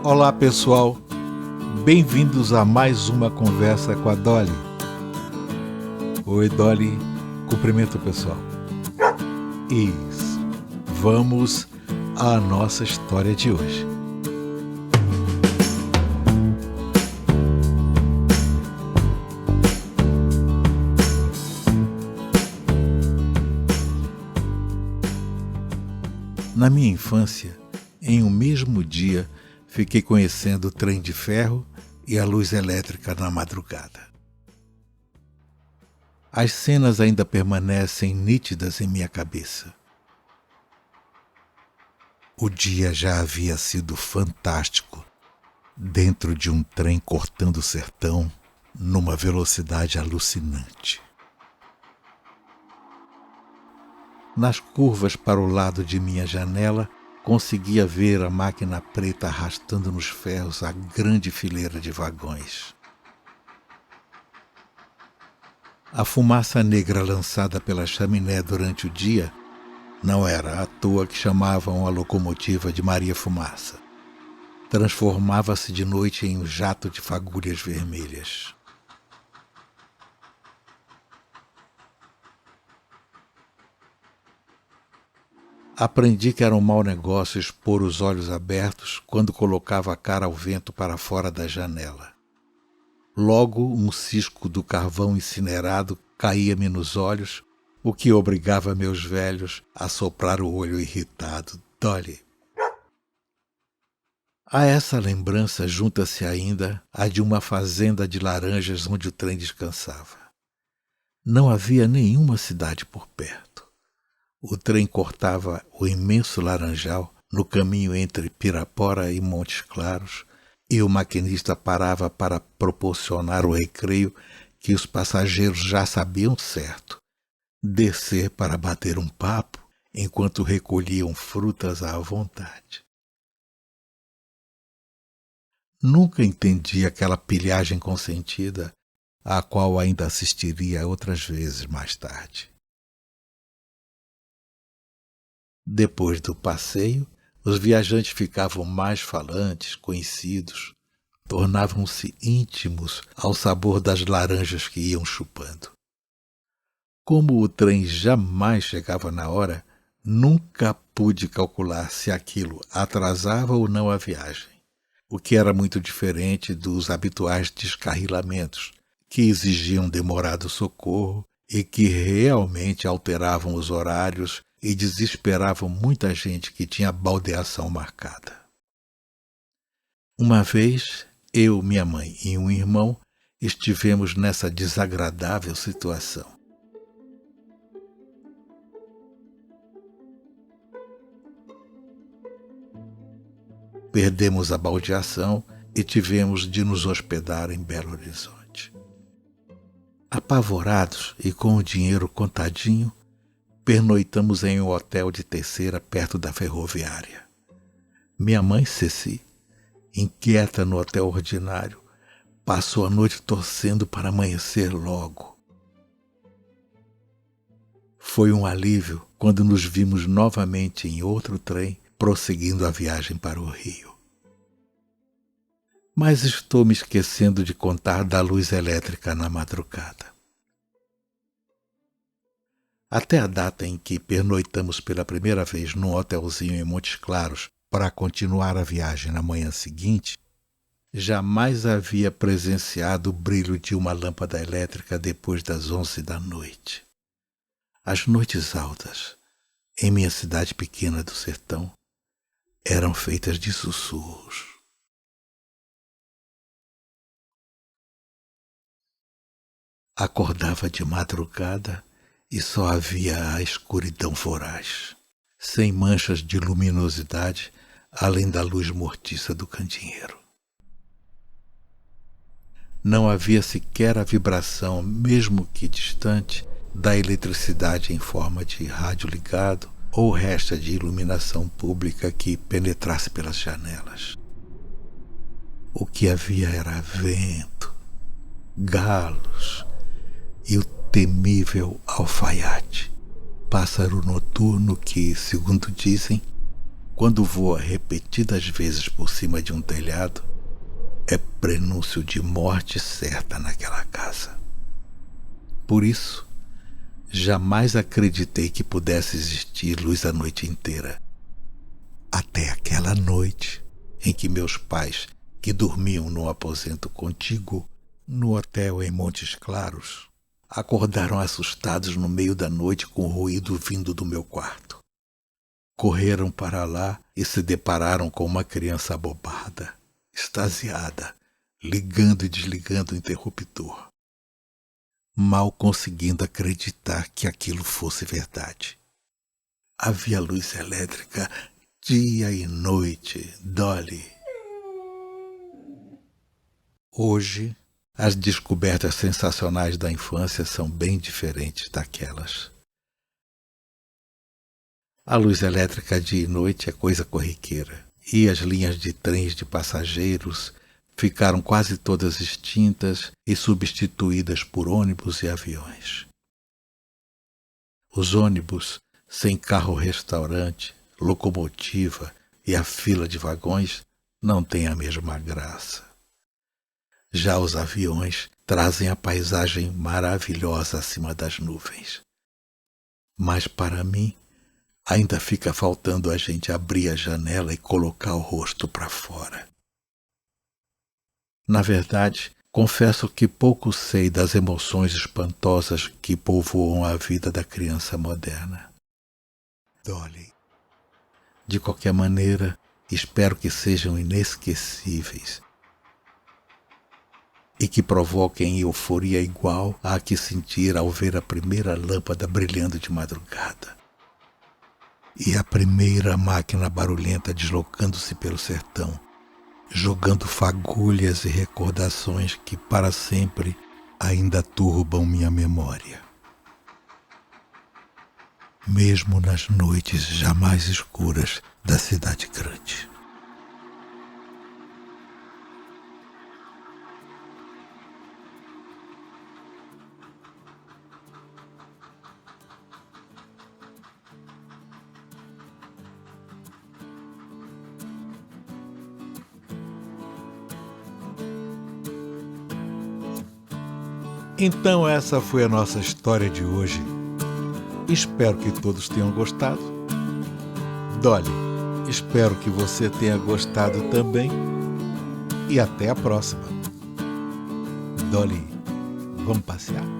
Olá pessoal, bem-vindos a mais uma conversa com a Dolly. Oi Dolly, cumprimento o pessoal. Isso, vamos à nossa história de hoje. Na minha infância, em um mesmo dia, fiquei conhecendo o trem de ferro e a luz elétrica na madrugada. As cenas ainda permanecem nítidas em minha cabeça. O dia já havia sido fantástico, dentro de um trem cortando o sertão numa velocidade alucinante. Nas curvas para o lado de minha janela, conseguia ver a máquina preta arrastando nos ferros a grande fileira de vagões. A fumaça negra lançada pela chaminé durante o dia não era à toa que chamavam a locomotiva de Maria Fumaça. Transformava-se de noite em um jato de fagulhas vermelhas. Aprendi que era um mau negócio expor os olhos abertos quando colocava a cara ao vento para fora da janela. Logo, um cisco do carvão incinerado caía-me nos olhos, o que obrigava meus velhos a soprar o olho irritado. Dolly. A essa lembrança junta-se ainda a de uma fazenda de laranjas onde o trem descansava. Não havia nenhuma cidade por perto. O trem cortava o imenso laranjal no caminho entre Pirapora e Montes Claros, e o maquinista parava para proporcionar o recreio que os passageiros já sabiam certo, descer para bater um papo enquanto recolhiam frutas à vontade. Nunca entendi aquela pilhagem consentida, à qual ainda assistiria outras vezes mais tarde. Depois do passeio, os viajantes ficavam mais falantes, conhecidos, tornavam-se íntimos ao sabor das laranjas que iam chupando. Como o trem jamais chegava na hora, nunca pude calcular se aquilo atrasava ou não a viagem, o que era muito diferente dos habituais descarrilamentos, que exigiam demorado socorro e que realmente alteravam os horários e desesperavam muita gente que tinha baldeação marcada. Uma vez, eu, minha mãe e um irmão estivemos nessa desagradável situação. Perdemos a baldeação e tivemos de nos hospedar em Belo Horizonte. Apavorados e com o dinheiro contadinho, pernoitamos em um hotel de terceira perto da ferroviária. Minha mãe, Ceci, inquieta no hotel ordinário, passou a noite torcendo para amanhecer logo. Foi um alívio quando nos vimos novamente em outro trem, prosseguindo a viagem para o Rio. Mas estou me esquecendo de contar da luz elétrica na madrugada. Até a data em que pernoitamos pela primeira vez num hotelzinho em Montes Claros para continuar a viagem na manhã seguinte, jamais havia presenciado o brilho de uma lâmpada elétrica depois das 11 da noite. As noites altas, em minha cidade pequena do sertão, eram feitas de sussurros. Acordava de madrugada e só havia a escuridão voraz, sem manchas de luminosidade, além da luz mortiça do candeeiro. Não havia sequer a vibração, mesmo que distante, da eletricidade em forma de rádio ligado ou resta de iluminação pública que penetrasse pelas janelas. O que havia era vento, galos e o temível alfaiate, pássaro noturno que, segundo dizem, quando voa repetidas vezes por cima de um telhado, é prenúncio de morte certa naquela casa. Por isso, jamais acreditei que pudesse existir luz a noite inteira. Até aquela noite em que meus pais, que dormiam num aposento contíguo no hotel em Montes Claros, acordaram assustados no meio da noite com o ruído vindo do meu quarto. Correram para lá e se depararam com uma criança abobada, extasiada, ligando e desligando o interruptor, mal conseguindo acreditar que aquilo fosse verdade. Havia luz elétrica dia e noite, Dolly. Hoje, as descobertas sensacionais da infância são bem diferentes daquelas. A luz elétrica dia e noite é coisa corriqueira, e as linhas de trens de passageiros ficaram quase todas extintas e substituídas por ônibus e aviões. Os ônibus, sem carro-restaurante, locomotiva e a fila de vagões, não têm a mesma graça. Já os aviões trazem a paisagem maravilhosa acima das nuvens. Mas para mim, ainda fica faltando a gente abrir a janela e colocar o rosto para fora. Na verdade, confesso que pouco sei das emoções espantosas que povoam a vida da criança moderna. Dolly. De qualquer maneira, espero que sejam inesquecíveis e que provoquem euforia igual à que sentir ao ver a primeira lâmpada brilhando de madrugada e a primeira máquina barulhenta deslocando-se pelo sertão, jogando fagulhas e recordações que para sempre ainda turbam minha memória. Mesmo nas noites jamais escuras da cidade grande. Então essa foi a nossa história de hoje. Espero que todos tenham gostado. Dolly, espero que você tenha gostado também. E até a próxima. Dolly, vamos passear?